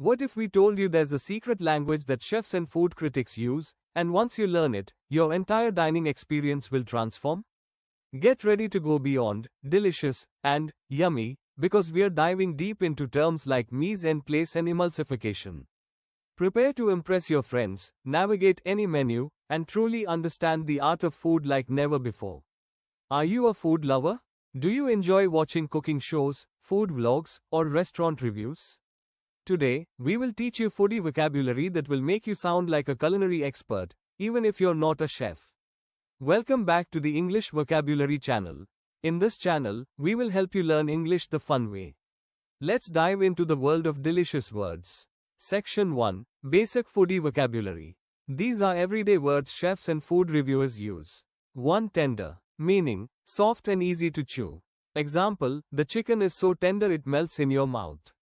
What if we told you there's a secret language that chefs and food critics use, and once you learn it, your entire dining experience will transform? Get ready to go beyond delicious and yummy, because we're diving deep into terms like mise en place and emulsification. Prepare to impress your friends, navigate any menu, and truly understand the art of food like never before. Are you a food lover? Do you enjoy watching cooking shows, food vlogs, or restaurant reviews? Today, we will teach you foodie vocabulary that will make you sound like a culinary expert, even if you're not a chef. Welcome back to the English Vocabulary channel. In this channel, we will help you learn English the fun way. Let's dive into the world of delicious words. Section 1. Basic foodie vocabulary. These are everyday words chefs and food reviewers use. 1. Tender, meaning soft and easy to chew. Example, the chicken is so tender it melts in your mouth.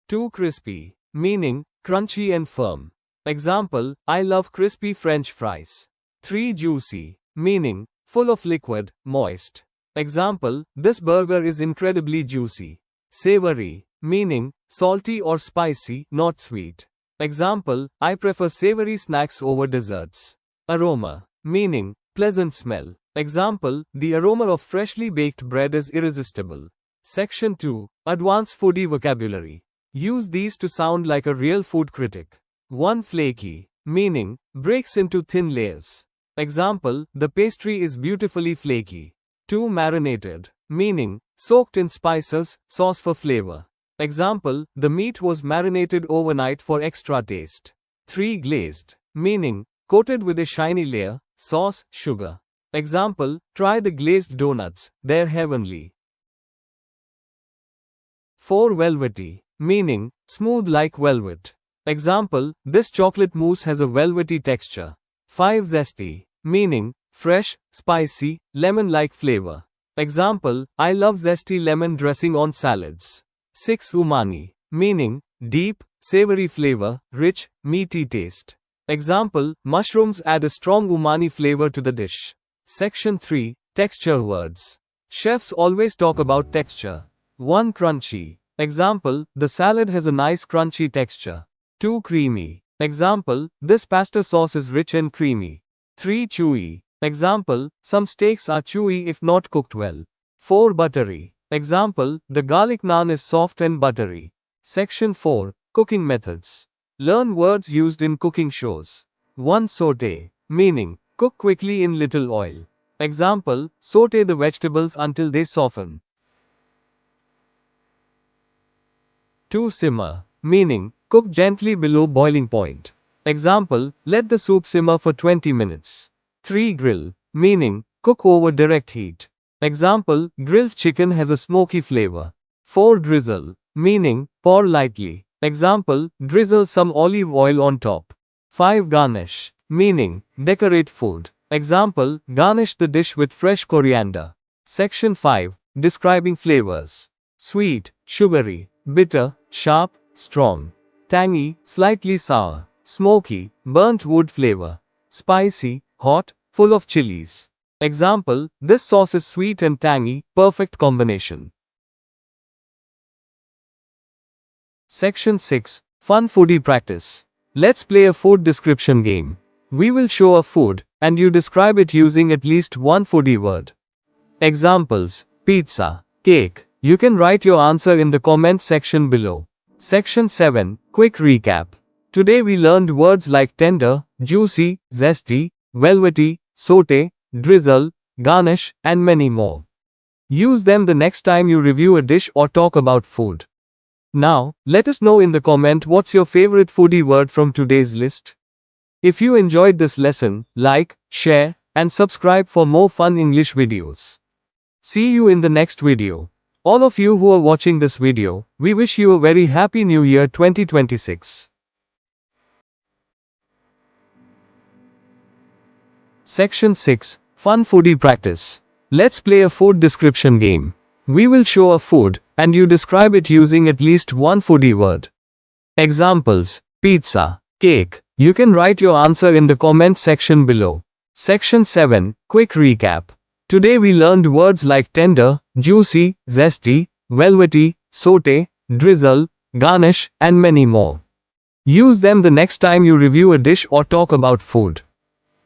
2. Crispy, meaning crunchy and firm. Example, I love crispy French fries. 3. Juicy, meaning full of liquid, moist. Example, this burger is incredibly juicy. Savory, meaning salty or spicy, not sweet. Example, I prefer savory snacks over desserts. Aroma, meaning pleasant smell. Example, the aroma of freshly baked bread is irresistible. Section 2. Advanced foodie vocabulary. Use these to sound like a real food critic. 1. Flaky, meaning breaks into thin layers. Example, the pastry is beautifully flaky. 2. Marinated, meaning soaked in spices, sauce for flavor. Example, the meat was marinated overnight for extra taste. 3. Glazed, meaning coated with a shiny layer, sauce, sugar. Example, try the glazed donuts, they're heavenly. 4. Velvety, meaning smooth like velvet. Example, this chocolate mousse has a velvety texture. 5. Zesty, meaning fresh, spicy, lemon-like flavor. Example, I love zesty lemon dressing on salads. 6. Umami, meaning deep, savory flavor, rich, meaty taste. Example, mushrooms add a strong umami flavor to the dish. Section 3. Texture words. Chefs always talk about texture. 1. Crunchy. Example, the salad has a nice crunchy texture. 2. Creamy. Example, this pasta sauce is rich and creamy. 3. Chewy. Example, some steaks are chewy if not cooked well. 4. Buttery. Example, the garlic naan is soft and buttery. Section 4. Cooking methods. Learn words used in cooking shows. 1. Sauté, meaning cook quickly in little oil. Example, sauté the vegetables until they soften. 2. Simmer, meaning cook gently below boiling point. Example, let the soup simmer for 20 minutes. 3. Grill, meaning cook over direct heat. Example, grilled chicken has a smoky flavor. 4. Drizzle, meaning pour lightly. Example, drizzle some olive oil on top. 5. Garnish, meaning decorate food. Example, garnish the dish with fresh coriander. Section 5. Describing flavors. Sweet, sugary, bitter, sharp, strong. Tangy, slightly sour. Smoky, burnt wood flavor. Spicy, hot, full of chilies. Example, this sauce is sweet and tangy, perfect combination. Section 6. Fun foodie practice. Let's play a food description game. We will show a food, and you describe it using at least one foodie word. Examples, pizza, cake. You can write your answer in the comment section below. Section 7. Quick recap. Today we learned words like tender, juicy, zesty, velvety, sauté, drizzle, garnish, and many more. Use them the next time you review a dish or talk about food. Now, let us know in the comment what's your favorite foodie word from today's list. If you enjoyed this lesson, like, share, and subscribe for more fun English videos. See you in the next video. All of you who are watching this video, we wish you a very happy New Year 2026. Section 6. Fun foodie practice. Let's play a food description game. We will show a food, and you describe it using at least one foodie word. Examples, pizza, cake. You can write your answer in the comment section below. Section 7. Quick recap. Today we learned words like tender, juicy, zesty, velvety, sauté, drizzle, garnish, and many more. Use them the next time you review a dish or talk about food.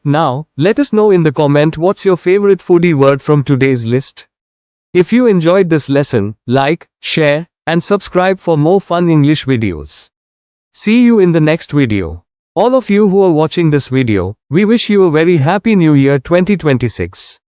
Now, let us know in the comment what's your favorite foodie word from today's list. If you enjoyed this lesson, like, share, and subscribe for more fun English videos. See you in the next video. All of you who are watching this video, we wish you a very happy New Year 2026.